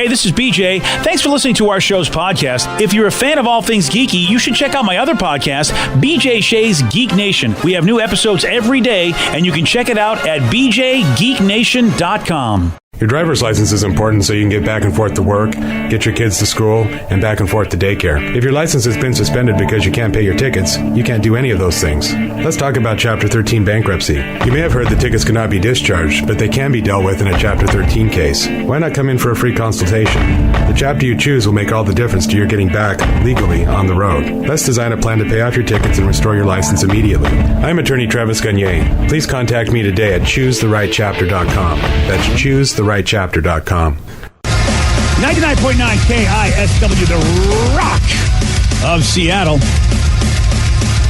Hey, this is BJ. Thanks for listening to our show's podcast. If you're a fan of all things geeky, you should check out my other podcast, BJ Shea's Geek Nation. We have new episodes every day, and you can check it out at bjgeeknation.com. Your driver's license is important so you can get back and forth to work, get your kids to school, and back and forth to daycare. If your license has been suspended because you can't pay your tickets, you can't do any of those things. Let's talk about Chapter 13 bankruptcy. You may have heard the tickets cannot be discharged, but they can be dealt with in a Chapter 13 case. Why not come in for a free consultation? The chapter you choose will make all the difference to your getting back, legally, on the road. Let's design a plan to pay off your tickets and restore your license immediately. I'm attorney Travis Gagne. Please contact me today at choosetherightchapter.com. That's choosetherightchapter.com. 99.9 KISW, the Rock of Seattle.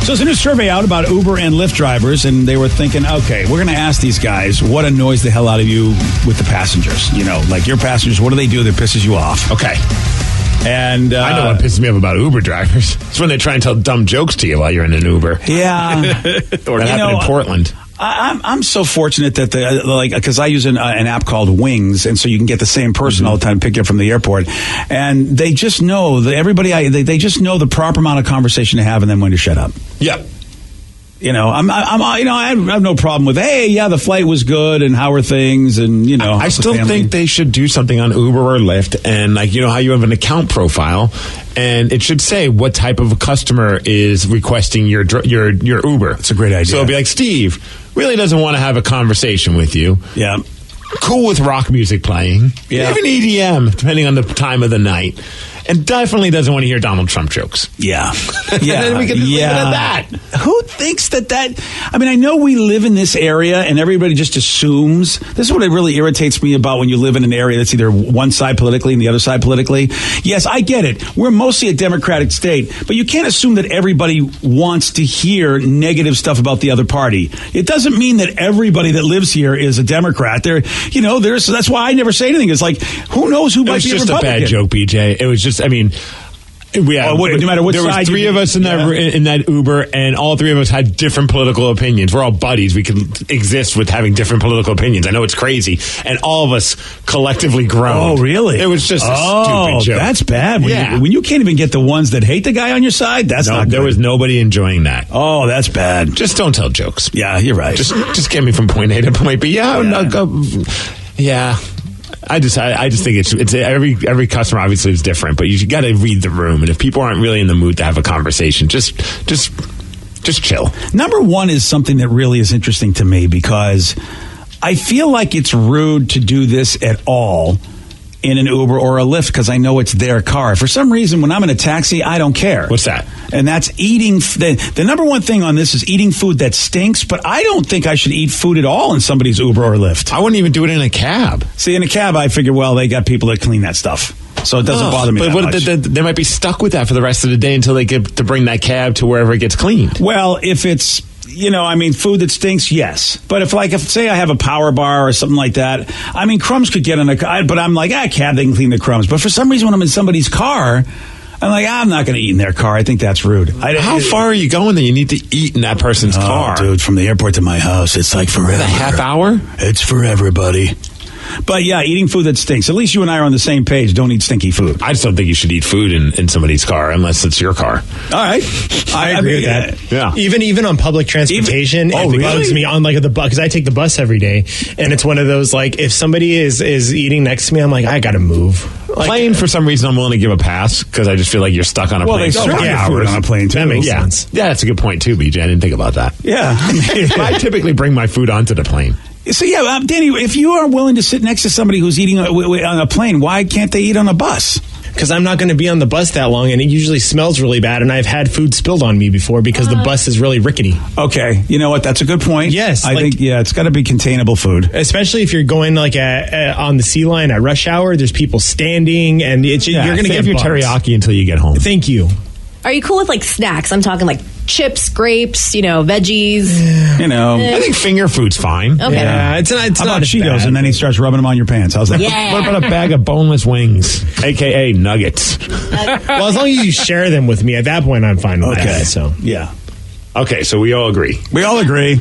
So there's a new survey out about Uber and Lyft drivers, and they were thinking, okay, we're going to ask these guys what annoys the hell out of you with the passengers. You know, like your passengers, what do they do that pisses you off? Okay. And I know what pisses me off about Uber drivers. It's when they try and tell dumb jokes to you while you're in an Uber. Yeah. Or it happened in Portland. I'm so fortunate that because I use an app called Wings, and so you can get the same person all the time, pick you up from the airport, and they just know that they just know the proper amount of conversation to have and then when to shut up. Yeah. You know, I have no problem with, hey, yeah, the flight was good, and how are things, and you know, I still think they should do something on Uber or Lyft, and like, you know how you have an account profile, and it should say what type of a customer is requesting your Uber. It's a great idea. So it'll be like, Steve really doesn't want to have a conversation with you. Yeah. Cool with rock music playing. Yeah. Even EDM, depending on the time of the night. And definitely doesn't want to hear Donald Trump jokes. Yeah. Yeah. And then we can leave it at that. Who thinks that? I mean, I know we live in this area and everybody just assumes. This is what it really irritates me about when you live in an area that's either one side politically and the other side politically. Yes, I get it. We're mostly a Democratic state, but you can't assume that everybody wants to hear negative stuff about the other party. It doesn't mean that everybody that lives here is a Democrat. That's why I never say anything. It's like, who knows who might be a Republican? It was just a bad joke, BJ. It was just, I mean, no matter what there was three of us in that Uber, and all three of us had different political opinions. We're all buddies. We can exist with having different political opinions. I know it's crazy, and all of us collectively groaned. Oh, really? It was just a stupid joke. That's bad. When you can't even get the ones that hate the guy on your side, that's not good. There was nobody enjoying that. Oh, that's bad. Just don't tell jokes. Yeah, you're right. Just get me from point A to point B. Yeah. I just think it's every customer obviously is different, but you got to read the room, and if people aren't really in the mood to have a conversation, just chill. Number one is something that really is interesting to me because I feel like it's rude to do this at all in an Uber or a Lyft because I know it's their car. For some reason, when I'm in a taxi, I don't care. What's that? And that's eating. The number one thing on this is eating food that stinks, but I don't think I should eat food at all in somebody's Uber or Lyft. I wouldn't even do it in a cab. See, in a cab, I figure, well, they got people that clean that stuff. So it doesn't bother me that much. They might be stuck with that for the rest of the day until they get to bring that cab to wherever it gets cleaned. Well, if it's... food that stinks, yes. But if say I have a power bar or something like that, I mean, crumbs could get in but I'm like, cab, they can clean the crumbs. But for some reason, when I'm in somebody's car, I'm like, I'm not going to eat in their car. I think that's rude. How far are you going that you need to eat in that person's car? Dude, from the airport to my house, it's like forever. A half hour? It's forever, buddy. But yeah, eating food that stinks. At least you and I are on the same page. Don't eat stinky food. I just don't think you should eat food in somebody's car unless it's your car. All right. I agree with that. Yeah. Even on public transportation, it bugs me on the bus because I take the bus every day, and it's one of those if somebody is eating next to me, I'm like, I got to move. Plane, for some reason, I'm willing to give a pass because I just feel like you're stuck on a plane. Well, they serve food on a plane too. That makes sense. Yeah, that's a good point too, BJ. I didn't think about that. Yeah. I typically bring my food onto the plane. So, Danny, if you are willing to sit next to somebody who's eating on a plane, why can't they eat on a bus? Because I'm not going to be on the bus that long, and it usually smells really bad, and I've had food spilled on me before because the bus is really rickety. Okay. You know what? That's a good point. Yes. I think, it's got to be containable food. Especially if you're going on the Sea Line at rush hour, there's people standing, and you're going to get your bugs. teriyaki until you get home. Thank you. Are you cool with snacks? I'm talking chips, grapes, veggies. I think finger food's fine. Okay. Yeah, it's How not about Cheetos, bad. and then he starts rubbing them on your pants. How's that? Yeah. What about a bag of boneless wings, a.k.a. nuggets? Well, as long as you share them with me, at that point, I'm fine with that. So. Yeah. Okay, so we all agree. We all agree.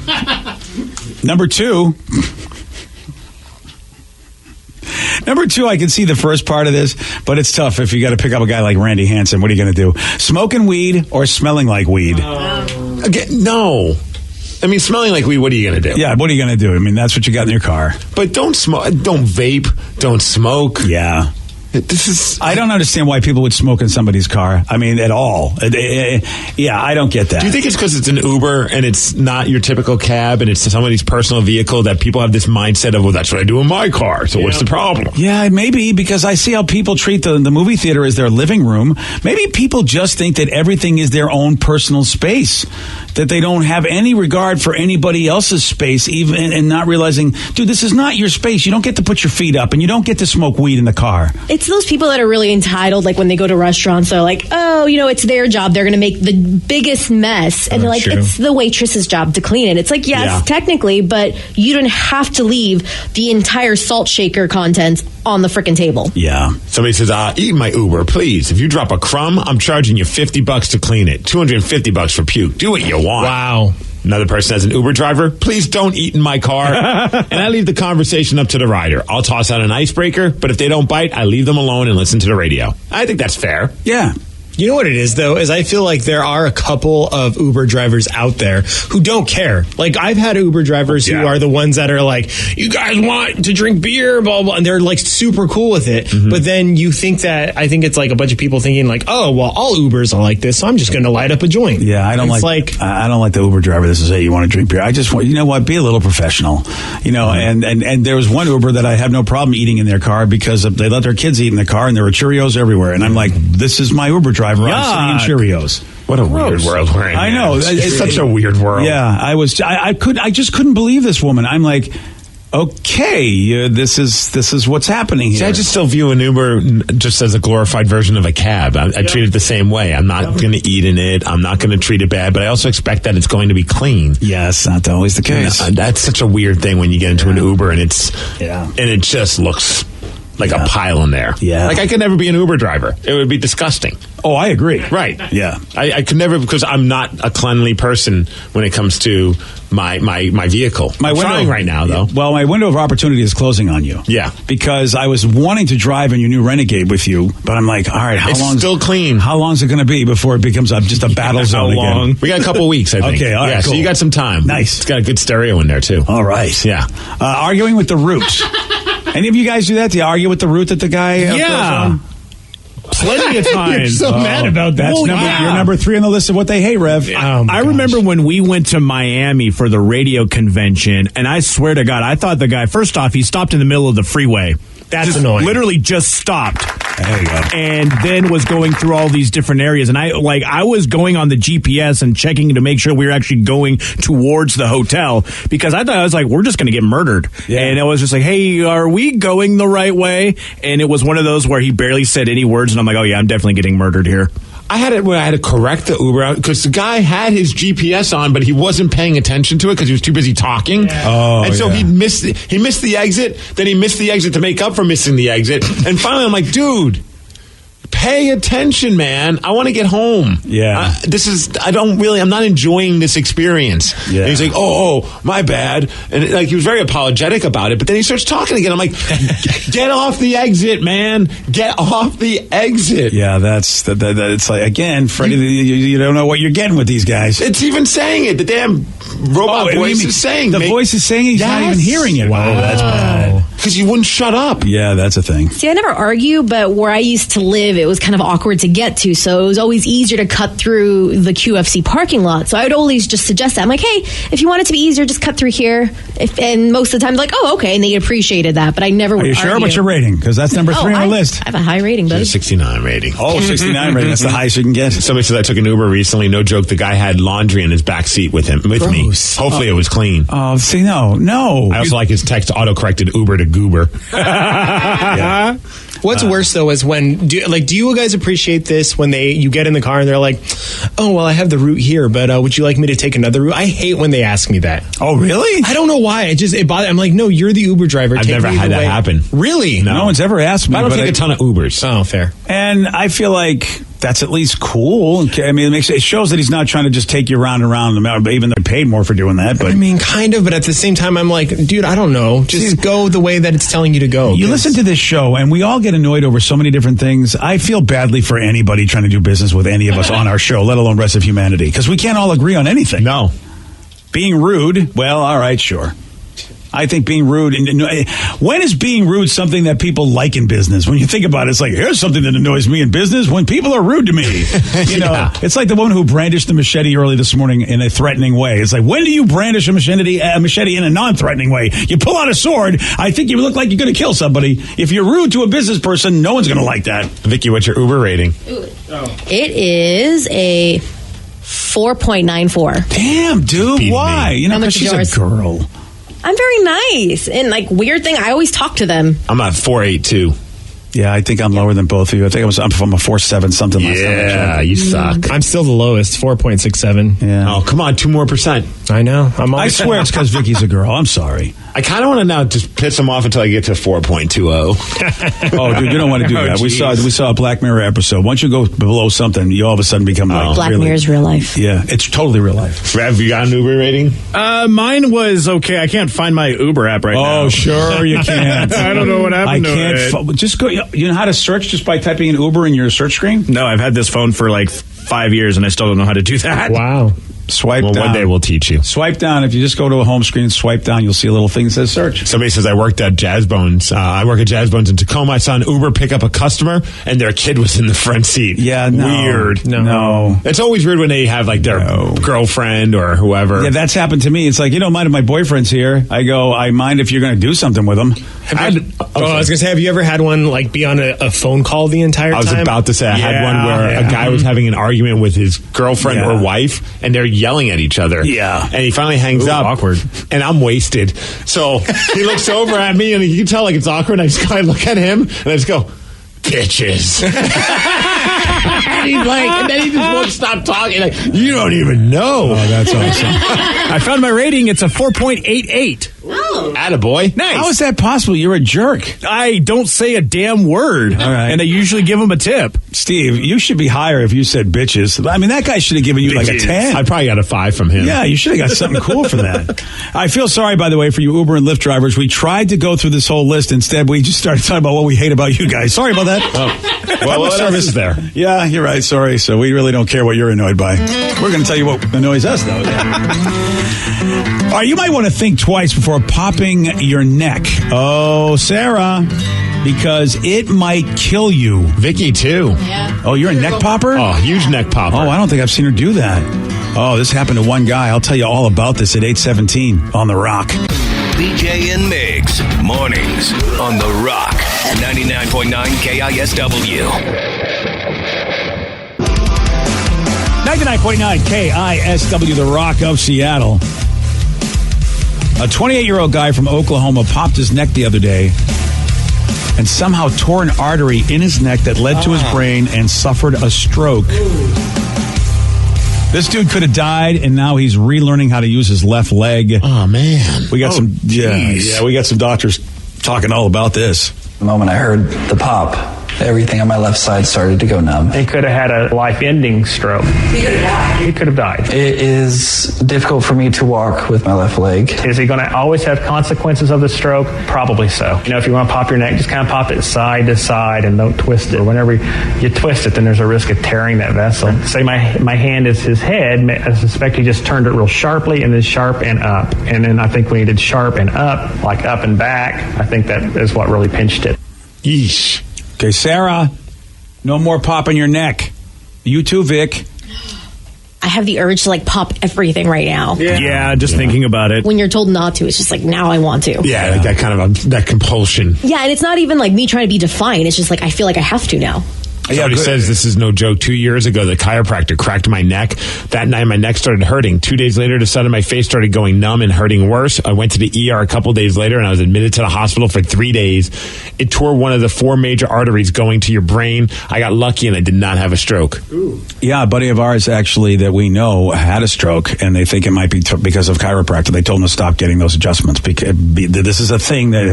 Number two Number 2, I can see the first part of this, but it's tough if you got to pick up a guy like Randy Hansen. What are you going to do? Smoking weed or smelling like weed? Again, no. I mean, smelling like weed, what are you going to do? Yeah, what are you going to do? I mean, that's what you got in your car. But don't smoke, don't vape, don't smoke. Yeah. I don't understand why people would smoke in somebody's car. I mean, at all. Yeah, I don't get that. Do you think it's because it's an Uber and it's not your typical cab and it's somebody's personal vehicle that people have this mindset of, well, that's what I do in my car, so what's the problem? Yeah, maybe, because I see how people treat the movie theater as their living room. Maybe people just think that everything is their own personal space, that they don't have any regard for anybody else's space, even and not realizing, dude, this is not your space. You don't get to put your feet up and you don't get to smoke weed in the car. It's those people that are really entitled, like when they go to restaurants, they're like, oh, it's their job. They're going to make the biggest mess. And they're like, it's the waitress's job to clean it. It's like, yes, technically, but you don't have to leave the entire salt shaker contents on the frickin' table. Yeah. Somebody says, eat my Uber, please. If you drop a crumb, I'm charging you $50 to clean it. $250 for puke. Do what you want. Wow. Another person as an Uber driver, please don't eat in my car. And I leave the conversation up to the rider. I'll toss out an icebreaker, but if they don't bite, I leave them alone and listen to the radio. I think that's fair. Yeah. You know what it is, though, is I feel like there are a couple of Uber drivers out there who don't care. Like, I've had Uber drivers who are the ones that are like, you guys want to drink beer, blah, blah, and they're like super cool with it. Mm-hmm. But then you think that, I think it's like a bunch of people thinking like, oh, well, all Ubers are like this, so I'm just going to light up a joint. Yeah, I don't like the Uber driver that says, hey, you want to drink beer? I just want, you know what, be a little professional. And there was one Uber that I have no problem eating in their car because they let their kids eat in the car and there were Cheerios everywhere. And I'm like, this is my Uber driver. I'm sitting in Cheerios. What a weird world we're in. I know. It's such a weird world. Yeah, I just couldn't believe this woman. I'm like, okay, this is what's happening here. See, I just still view an Uber just as a glorified version of a cab. I treat it the same way. I'm not going to eat in it. I'm not going to treat it bad, but I also expect that it's going to be clean. Yeah, it's not always the case. That's such a weird thing when you get into an Uber and it just looks like a pile in there. Yeah. Like, I could never be an Uber driver. It would be disgusting. Oh, I agree. Right. Yeah. I could never, because I'm not a cleanly person when it comes to my vehicle. I'm trying right now, though. Well, my window of opportunity is closing on you. Yeah. Because I was wanting to drive in your new Renegade with you, but I'm like, all right, how long? It's still clean. How long is it going to be before it becomes just a battle zone again? We got a couple weeks, I think. Okay, all right, cool. So you got some time. Nice. It's got a good stereo in there, too. All right. Yeah. Arguing with the route. Any of you guys do that? Do you argue with the route that the guy goes on? Plenty of times. You're so mad about that. You're number 3 on the list of what they hate, Rev. I remember when we went to Miami for the radio convention, and I swear to God, I thought the guy, first off, he stopped in the middle of the freeway. That's annoying. Literally just stopped. There you go. And then was going through all these different areas. And I was going on the GPS and checking to make sure we were actually going towards the hotel, because I was like, we're just going to get murdered. Yeah. And I was just like, hey, are we going the right way? And it was one of those where he barely said any words. And I'm like, oh, yeah, I'm definitely getting murdered here. I had it where I had to correct the Uber because the guy had his GPS on, but he wasn't paying attention to it because he was too busy talking. Yeah. Oh, and so he missed the exit. Then he missed the exit to make up for missing the exit. And finally, I'm like, dude, pay attention, man. I want to get home. Yeah. I'm not enjoying this experience. Yeah. And he's like, oh, my bad. And he was very apologetic about it. But then he starts talking again. I'm like, get off the exit, man. Get off the exit. Yeah, that's it's like, again, Freddie, you don't know what you're getting with these guys. It's even saying it. The damn robot voice is saying. The voice is saying he's not even hearing it. Wow, that's bad. Because you wouldn't shut up. Yeah, that's a thing. See, I never argue, but where I used to live, it was kind of awkward to get to, so it was always easier to cut through the QFC parking lot. So I would always just suggest that. I'm like, hey, if you want it to be easier, just cut through here. And most of the time, like, oh, okay, and they appreciated that, but I never would argue. Are you sure? What's your rating? Because that's number 3 on the list. I have a high rating, buddy. 69 rating. Oh, 69 rating. That's the highest you can get. Somebody said I took an Uber recently. No joke. The guy had laundry in his back seat with me. Hopefully it was clean. Oh, see, no. I also like his text auto-corrected Uber to goober. Yeah. What's worse though is when do you guys appreciate this when you get in the car and they're like, oh well, I have the route here, but would you like me to take another route? I hate when they ask me that. Oh really? I don't know why. It bothers. I'm like, no, you're the Uber driver. I've never had that happen. Really? No one's ever asked me. I don't take a ton of Ubers. Oh, fair. And I feel like That's at least cool. I mean, it shows that he's not trying to just take you round and round, even though they paid more for doing that. But I mean, kind of, but at the same time, I'm like, dude, I don't know. Just go the way that it's telling you to go. You listen to this show, and we all get annoyed over so many different things. I feel badly for anybody trying to do business with any of us on our show, let alone rest of humanity, because we can't all agree on anything. No. Being rude, well, all right, sure. I think being rude, when is being rude something that people like in business? When you think about it, it's like, here's something that annoys me in business, when people are rude to me. You know, it's like the woman who brandished the machete early this morning in a threatening way. It's like, when do you brandish a machete in a non-threatening way? You pull out a sword, I think you look like you're going to kill somebody. If you're rude to a business person, no one's going to like that. Vicky, what's your Uber rating? It is a 4.94. Damn, dude, why? You know, because she's a girl. I'm very nice. And weird thing, I always talk to them. I'm at 4.82. Yeah, I think I'm lower than both of you. I think I'm from a 4.7 something last time. Yeah, you suck. I'm still the lowest, 4.67. Yeah. Oh, come on, 2% more. I know. I swear it's because Vicky's a girl. I'm sorry. I kind of want to now just piss him off until I get to 4.20. Oh, dude, you don't want to do that. We saw a Black Mirror episode. Once you go below something, you all of a sudden become like Black Mirror's real life. Yeah, it's totally real life. Have you got an Uber rating? Mine was okay. I can't find my Uber app right now. Oh, sure you can't. I don't know what happened to it. Just go. You know how to search just by typing in Uber in your search screen? No, I've had this phone for 5 years and I still don't know how to do that. Wow. Swipe down. One day we'll teach you. Swipe down. If you just go to a home screen and swipe down, you'll see a little thing that says search. Somebody says, I worked at Jazz Bones. I work at Jazz Bones in Tacoma. I saw an Uber pick up a customer, and their kid was in the front seat. Yeah, no. Weird. No. It's always weird when they have their girlfriend or whoever. Yeah, that's happened to me. It's like, you don't mind if my boyfriend's here. I go, I mind if you're going to do something with him. I was going to say, have you ever had one be on a phone call the entire time? I was about to say, I had one where a guy was having an argument with his girlfriend or wife, and they're yelling at each other. Yeah. And he finally hangs up. Awkward. And I'm wasted. So he looks over at me, and you can tell it's awkward. And I look at him, and I just go, bitches. And he's and then he just won't stop talking. You don't even know. Oh, that's awesome. I found my rating. It's a 4.88. Oh. Attaboy. Nice. How is that possible? You're a jerk. I don't say a damn word. All right. And I usually give them a tip. Steve, you should be higher if you said bitches. I mean, that guy should have given you a 10. I probably got a 5 from him. Yeah, you should have got something cool for that. I feel sorry, by the way, for you Uber and Lyft drivers. We tried to go through this whole list. Instead, we just started talking about what we hate about you guys. Sorry about that. Well, what service is there? Yeah, you're right. Sorry. So we really don't care what you're annoyed by. We're going to tell you what annoys us, though. All right, you might want to think twice before popping your neck. Oh, Sarah, because it might kill you. Vicky, too. Yeah. Oh, you're a neck popper? Oh, huge neck popper. Oh, I don't think I've seen her do that. Oh, this happened to one guy. I'll tell you all about this at 8:17 on The Rock. BJ and Migs, mornings on The Rock, 99.9 KISW. 99.9 KISW, The Rock of Seattle. A 28-year-old guy from Oklahoma popped his neck the other day and somehow tore an artery in his neck that led to his brain and suffered a stroke. This dude could have died, and now he's relearning how to use his left leg. Oh, man. We got we got some doctors talking all about this. The moment I heard the pop, everything on my left side started to go numb. He could have had a life-ending stroke. He could have died. He could have died. It is difficult for me to walk with my left leg. Is he going to always have consequences of the stroke? Probably so. You know, if you want to pop your neck, just kind of pop it side to side and don't twist it. Whenever you twist it, then there's a risk of tearing that vessel. Say my hand is his head. I suspect he just turned it real sharply and then sharp and up. And then I think when he did sharp and up, like up and back, I think that is what really pinched it. Yeesh. Okay, Sarah, no more popping your neck. You too, Vic. I have the urge to pop everything right now. Yeah, just thinking about it. When you're told not to, it's just now I want to. Yeah, like that kind of that compulsion. Yeah, and it's not even me trying to be defiant. It's just I feel like I have to now. Somebody says this is no joke. 2 years ago, the chiropractor cracked my neck. That night, my neck started hurting. 2 days later, the side of my face started going numb and hurting worse. I went to the ER a couple days later, and I was admitted to the hospital for 3 days. It tore one of the 4 major arteries going to your brain. I got lucky, and I did not have a stroke. Ooh. Yeah, a buddy of ours, actually, that we know had a stroke, and they think it might be because of chiropractor. They told him to stop getting those adjustments. Because this is a thing that,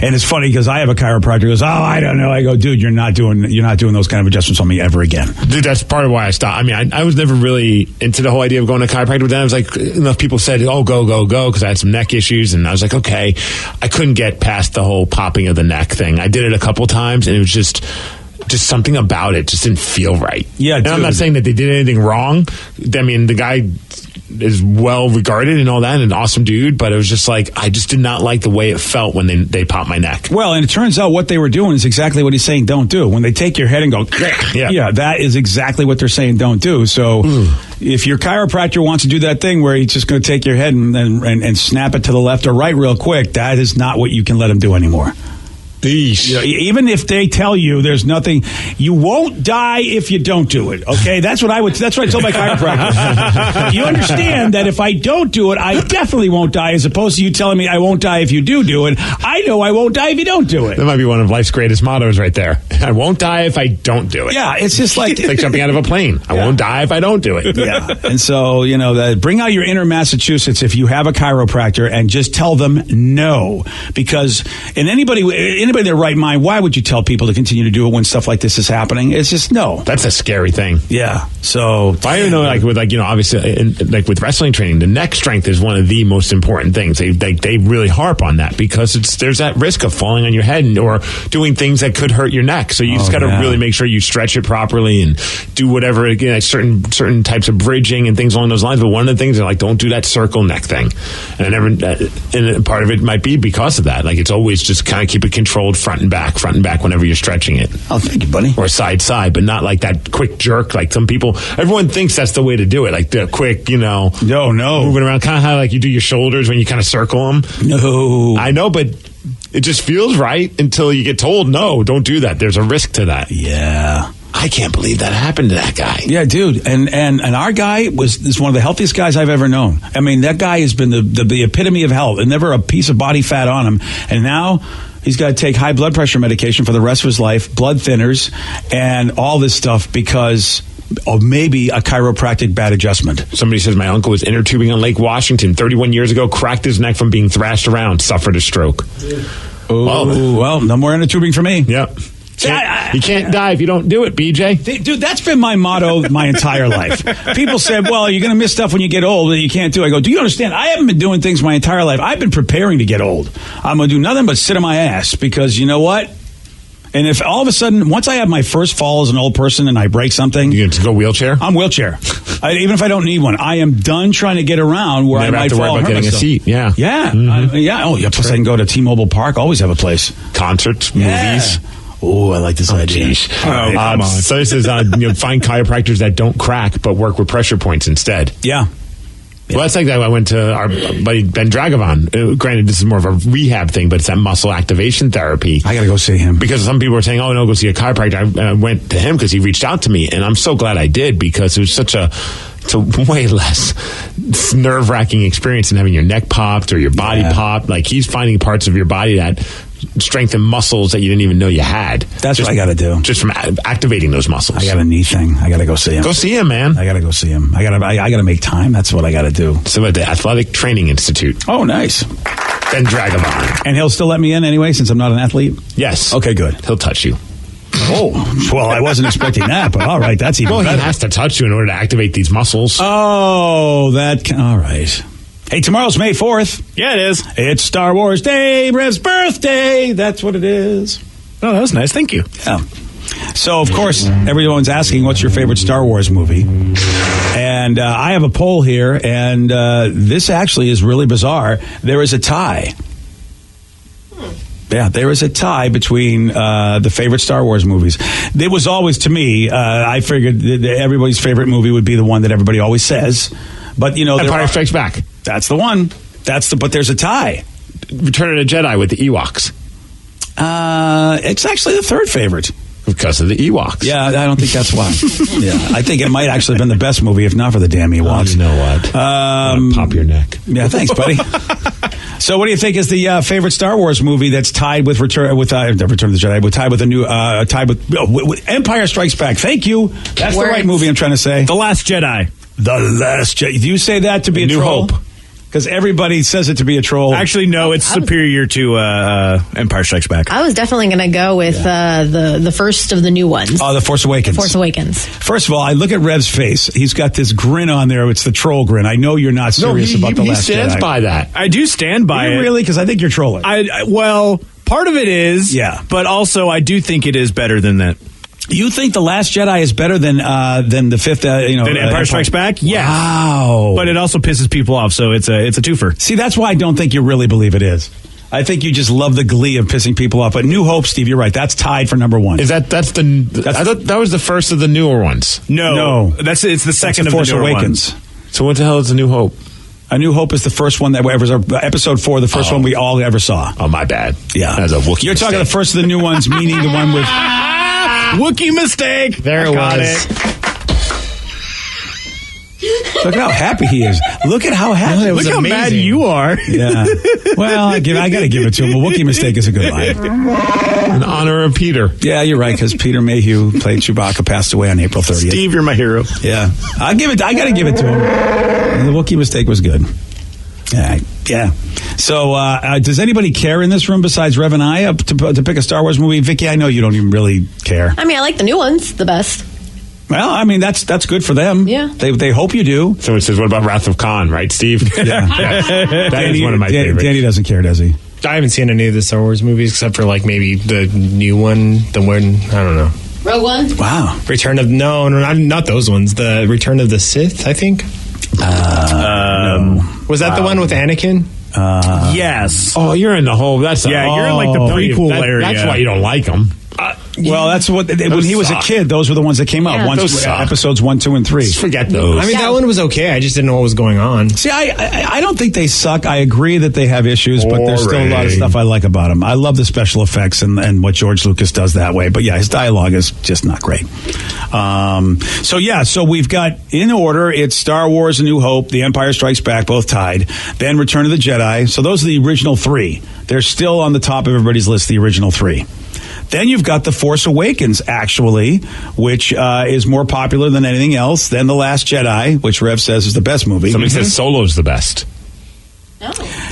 and it's funny because I have a chiropractor who goes, oh, I don't know. I go, dude, you're not doing those those kind of adjustments on me ever again. Dude, that's part of why I stopped. I mean, I was never really into the whole idea of going to chiropractor, but then I was like, enough people said, oh, go, because I had some neck issues, and I was like, okay. I couldn't get past the whole popping of the neck thing. I did it a couple times, and it was just something about it just didn't feel right. Yeah, and I'm not saying that they did anything wrong. I mean, the guy is well regarded and all that, and an awesome dude, but it was just like, I just did not like the way it felt when they popped my neck. Well, and it turns out what they were doing is exactly what he's saying don't do. When they take your head and go, yeah, that is exactly what they're saying don't do. So if your chiropractor wants to do that thing where he's just going to take your head and snap it to the left or right real quick, that is not what you can let him do anymore. You know, even if they tell you there's nothing, you won't die if you don't do it. Okay, that's what I tell my chiropractor. You understand that if I don't do it, I definitely won't die. As opposed to you telling me I won't die if you do it. I know I won't die if you don't do it. That might be one of life's greatest mottos right there. I won't die if I don't do it. Yeah, it's just like it's like jumping out of a plane. I won't die if I don't do it. Yeah, and so bring out your inner Massachusetts if you have a chiropractor and just tell them no, because anybody in their right mind, why would you tell people to continue to do it when stuff like this is happening? It's just no. That's a scary thing. Yeah. So I don't know, obviously, like with wrestling training, the neck strength is one of the most important things. They really harp on that because there's that risk of falling on your head or doing things that could hurt your neck. So you just got to really make sure you stretch it properly and do whatever, again, certain types of bridging and things along those lines. But one of the things is like, don't do that circle neck thing. And part of it might be because of that. Like it's always just kind of keep it controlled front and back whenever you're stretching it. Oh, thank you, buddy. Or side, but not like that quick jerk. Like some people, everyone thinks that's the way to do it. Like the quick, No. moving around, kind of how like you do your shoulders when you kind of circle them. No. I know, but it just feels right until you get told, no, don't do that. There's a risk to that. Yeah. I can't believe that happened to that guy. Yeah, dude. And our guy is one of the healthiest guys I've ever known. I mean, that guy has been the epitome of health and never a piece of body fat on him. And now he's got to take high blood pressure medication for the rest of his life, blood thinners, and all this stuff because of maybe a chiropractic bad adjustment. Somebody says my uncle was inner tubing on Lake Washington 31 years ago, cracked his neck from being thrashed around, suffered a stroke. Oh, well, no more inner tubing for me. Yep. You can't die if you don't do it, BJ. Dude, that's been my motto my entire life. People said, well, you're going to miss stuff when you get old that you can't do. I go, do you understand? I haven't been doing things my entire life. I've been preparing to get old. I'm going to do nothing but sit on my ass because you know what? And if all of a sudden, once I have my first fall as an old person and I break something... You going to go wheelchair? I'm wheelchair. Even if I don't need one. I am done trying to get around where I might fall. Never have to worry about getting a seat. Yeah. Yeah. Mm-hmm. Plus I can go to T-Mobile Park. Always have a place. Concerts, movies. Oh, I like this idea. Come on. So this is find chiropractors that don't crack but work with pressure points instead. Yeah. Well, that's like that. I went to our buddy Ben Dragavon. Granted, this is more of a rehab thing, but it's that muscle activation therapy. I got to go see him. Because some people were saying, oh, no, go see a chiropractor. I went to him because he reached out to me, and I'm so glad I did because it was it's a way less nerve-wracking experience than having your neck popped or your body popped. Like, he's finding parts of your body that strengthen muscles that you didn't even know you had. That's what I got to do. Just from activating those muscles. I got a knee thing. I got to go see him. Go see him, man. I got to go see him. I got to make time. That's what I got to do. So at the Athletic Training Institute. Oh, nice. Ben Dragavon. And he'll still let me in anyway since I'm not an athlete? Yes. Okay, good. He'll touch you. Oh, well, I wasn't expecting that, but all right, that's even better. He has to touch you in order to activate these muscles. Oh, all right. Hey, tomorrow's May 4th. Yeah, it is. It's Star Wars Day, Rev's birthday. That's what it is. Oh, that was nice. Thank you. Yeah. So, of course, everyone's asking, what's your favorite Star Wars movie? And I have a poll here, and this actually is really bizarre. There is a tie. Yeah, there is a tie between the favorite Star Wars movies. It was always, to me, I figured that everybody's favorite movie would be the one that everybody always says. But, Empire Strikes Back. That's the one. But there's a tie. Return of the Jedi with the Ewoks. It's actually the third favorite. Because of the Ewoks. Yeah, I don't think that's why. Yeah, I think it might actually have been the best movie, if not for the damn Ewoks. Oh, you know what? Pop your neck. Yeah, thanks, buddy. So, what do you think is the favorite Star Wars movie that's tied with Return of the Jedi? Tied with Empire Strikes Back. Thank you. That's the right movie I'm trying to say. The Last Jedi. The Last Jedi. Do you say that to be a New troll? Hope. because everybody says it to be a troll. Actually, no, it's superior to Empire Strikes Back. I was definitely going to go with the first of the new ones. Oh, The Force Awakens. Force Awakens. First of all, I look at Rev's face. He's got this grin on there. It's the troll grin. I know you're not serious about The Last Jedi. He stands by that. I do stand by it. Really? Because I think you're trolling. Well, part of it is, but also I do think it is better than that. You think The Last Jedi is better than the fifth? Than Empire Strikes Back? Yeah. Wow. But it also pisses people off, so it's a twofer. See, that's why I don't think you really believe it is. I think you just love the glee of pissing people off. But New Hope, Steve, you're right. That's tied for number one. Is I thought that was the first of the newer ones. No. It's the second of Force the newer Awakens. ones. So what the hell is A New Hope? A New Hope is the first one that was episode 4, the first one we all ever saw. Oh, my bad. Yeah. That was a Wookiee You're mistake. talking the first of the new ones, meaning the one with... Wookiee mistake. There it was. Look at how happy he is. Look at how happy. Look how mad you are. Yeah. Well, I got to give it to him. A Wookiee mistake is a good line. In honor of Peter. Yeah, you're right, because Peter Mayhew played Chewbacca, passed away on April 30th. Steve, you're my hero. Yeah. I got to give it to him. The Wookiee mistake was good. All right. Yeah. So, does anybody care in this room besides Rev and I to pick a Star Wars movie? Vicky, I know you don't even really care. I mean, I like the new ones the best. Well, I mean, that's good for them. Yeah. They hope you do. So it says, what about Wrath of Khan, right, Steve? Yeah. That is one of my favorites. Danny doesn't care, does he? I haven't seen any of the Star Wars movies except for like maybe the new one, I don't know. Rogue One? Wow. Not those ones. The Return of the Sith, I think. No. Was that the one with Anakin? Yes. Oh, you're in the whole... You're in like the prequel area. That's why you don't like them. Well, that's what when he was a kid. Those were the ones that came out. Episodes 1, 2, and 3. Just forget those. I mean, that one was okay. I just didn't know what was going on. See, I don't think they suck. I agree that they have issues, but there's still a lot of stuff I like about them. I love the special effects and what George Lucas does that way. But yeah, his dialogue is just not great. So we've got in order. It's Star Wars: A New Hope, The Empire Strikes Back, both tied. Then Return of the Jedi. So those are the original 3. They're still on the top of everybody's list. The original 3. Then you've got The Force Awakens, actually, which is more popular than anything else. Then The Last Jedi, which Rev says is the best movie. Somebody says Solo's the best. No.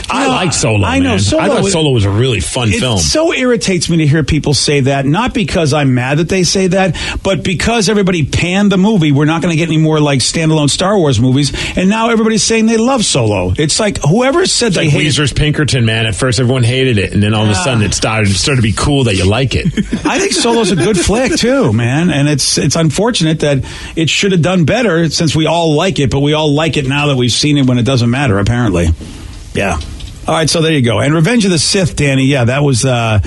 I like Solo. I know. Man. Solo, I thought Solo was a really fun film. It so irritates me to hear people say that, not because I'm mad that they say that, but because everybody panned the movie. We're not going to get any more like standalone Star Wars movies, and now everybody's saying they love Solo. It's like whoever said it's they like hated Weezer's Pinkerton, man. At first, everyone hated it, and then all of a sudden, it started to be cool that you like it. I think Solo's a good flick too, man, and it's unfortunate that it should have done better since we all like it, but we all like it now that we've seen it when it doesn't matter. Apparently, yeah. All right, so there you go. And Revenge of the Sith, Danny. Yeah, that was the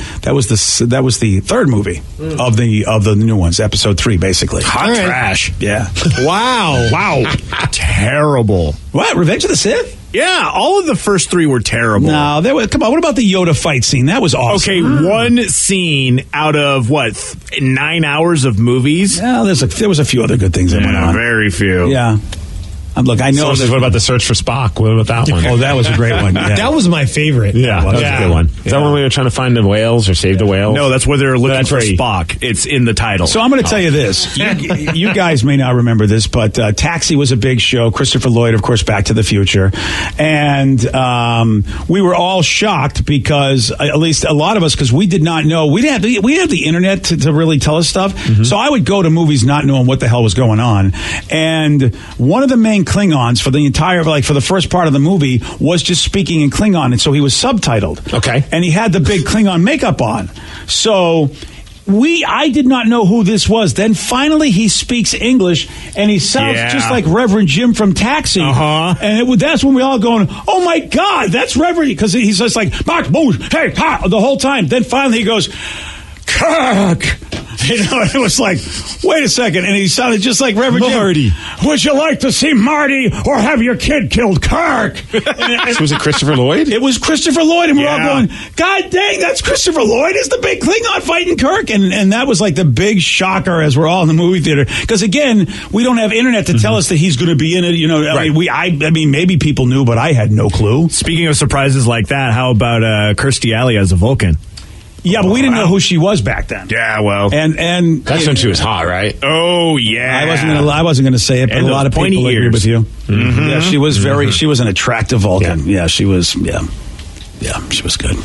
third movie of the new ones, episode 3, basically. Hot trash. Yeah. Wow. Terrible. What? Revenge of the Sith? Yeah, all of the first 3 were terrible. No, come on. What about the Yoda fight scene? That was awesome. Okay, one scene out of 9 hours of movies? Yeah, there was a few other good things that went on. Very few. Yeah. Look, I know. What about The Search for Spock? What about that one? Oh, that was a great one. Yeah. That was my favorite. Yeah, that was a good one. Is that when we were trying to find the whales or save the whales? No, that's where they're looking for Spock. It's in the title. So I'm going to tell you this. You guys may not remember this, but Taxi was a big show. Christopher Lloyd, of course, Back to the Future. And we were all shocked because, at least a lot of us, because we did not know. We didn't have the internet to really tell us stuff. Mm-hmm. So I would go to movies not knowing what the hell was going on. And one of the main Klingons for the first part of the movie was just speaking in Klingon, and so he was subtitled. Okay. And he had the big Klingon makeup on. So I did not know who this was. Then finally he speaks English, and he sounds just like Reverend Jim from Taxi. Uh-huh. And that's when we all going, oh my God, that's Reverend, because he's just like, hey, ha, the whole time. Then finally he goes, Kirk. It was like, wait a second. And he sounded just like Reverend Marty. Jim. Would you like to see Marty or have your kid killed, Kirk? Was it Christopher Lloyd? It was Christopher Lloyd. And we're all going, God dang, that's Christopher Lloyd is the big Klingon fighting Kirk. And that was like the big shocker as we're all in the movie theater. Because again, we don't have internet to tell us that he's going to be in it. Right. I mean, maybe people knew, but I had no clue. Speaking of surprises like that, how about Kirstie Alley as a Vulcan? Yeah, but we didn't know who she was back then. Yeah, well, and that's when she was hot, right? Oh yeah. I wasn't gonna say it, but a lot of people agree with you. Mm-hmm. Yeah, she was she was an attractive Vulcan. Yeah, she was. Yeah, she was good.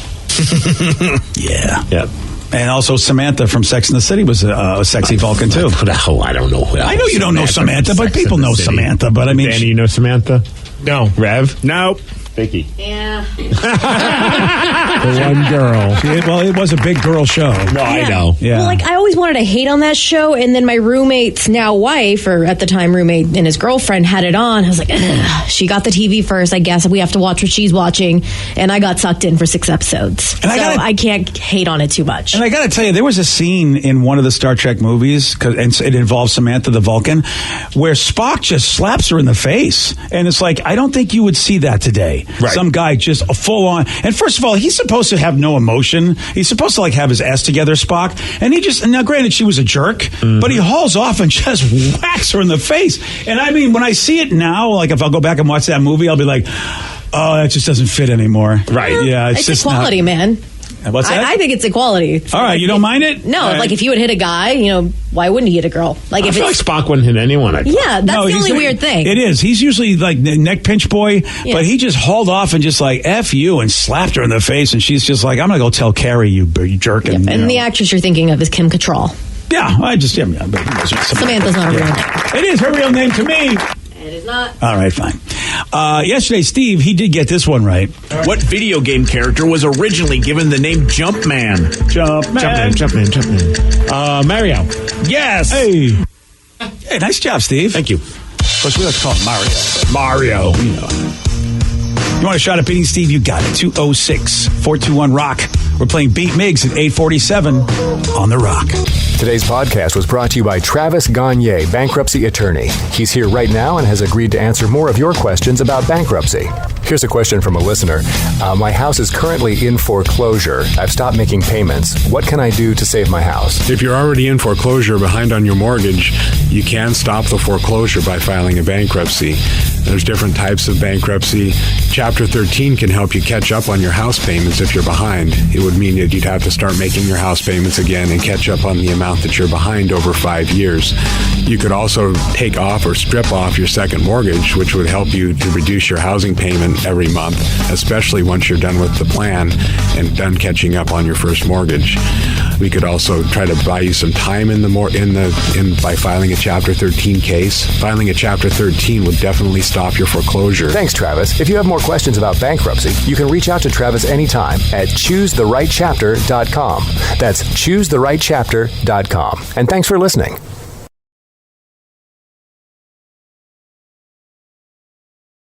Yeah. And also Samantha from Sex and the City was a sexy Vulcan too. I don't know. I know you don't know Samantha, but people know Samantha. But I mean, Danny, you know Samantha? No. Rev? No. Vicky. Yeah. The one girl. It was a big girl show. No, I know. Yeah. Well, I always wanted to hate on that show, and then my roommate's now wife, or at the time roommate, and his girlfriend had it on. I was like, ugh. She got the TV first. I guess we have to watch what she's watching, and I got sucked in for 6 episodes. And I can't hate on it too much. And I got to tell you, there was a scene in one of the Star Trek movies, and it involves Samantha the Vulcan, where Spock just slaps her in the face, and it's like, I don't think you would see that today. Right. Some guy just full on. And first of all, he's supposed to have no emotion. He's supposed to have his S together, Spock. And he just, now granted, she was a jerk, but he hauls off and just whacks her in the face. And I mean, when I see it now, if I'll go back and watch that movie, I'll be like, oh, that just doesn't fit anymore. Right. Yeah. It's just equality, man. What's that? I think it's equality. All right, you don't mind it? No, right. if you would hit a guy, why wouldn't he hit a girl? I feel like Spock wouldn't hit anyone. Yeah, that's the only weird thing. It is. He's usually neck pinch boy, but he just hauled off and just F you and slapped her in the face, and she's just like, I'm going to go tell Carrie, you jerk. Yep. And the actress you're thinking of is Kim Cattrall. Yeah, Samantha's not a real name. It is her real name to me. It is not. All right, fine. Yesterday, Steve, he did get this one right. What video game character was originally given the name Jumpman? Jumpman. Mario. Yes. Hey, nice job, Steve. Thank you. Of course, we like to call him Mario. You want a shot at beating Steve? You got it. 206-421-ROCK. We're playing Beat Miggs at 8:47 on The Rock. Today's podcast was brought to you by Travis Gagne, bankruptcy attorney. He's here right now and has agreed to answer more of your questions about bankruptcy. Here's a question from a listener. My house is currently in foreclosure. I've stopped making payments. What can I do to save my house? If you're already in foreclosure behind on your mortgage, you can stop the foreclosure by filing a bankruptcy. There's different types of bankruptcy. Chapter 13 can help you catch up on your house payments if you're behind. It would mean that you'd have to start making your house payments again and catch up on the amount that you're behind over 5 years. You could also take off or strip off your second mortgage, which would help you to reduce your housing payment every month, especially once you're done with the plan and done catching up on your first mortgage. We could also try to buy you some time by filing a Chapter 13 case. Filing a Chapter 13 would definitely stop your foreclosure. Thanks, Travis. If you have more questions about bankruptcy, you can reach out to Travis anytime at choosetherightchapter.com. That's choosetherightchapter.com. And thanks for listening.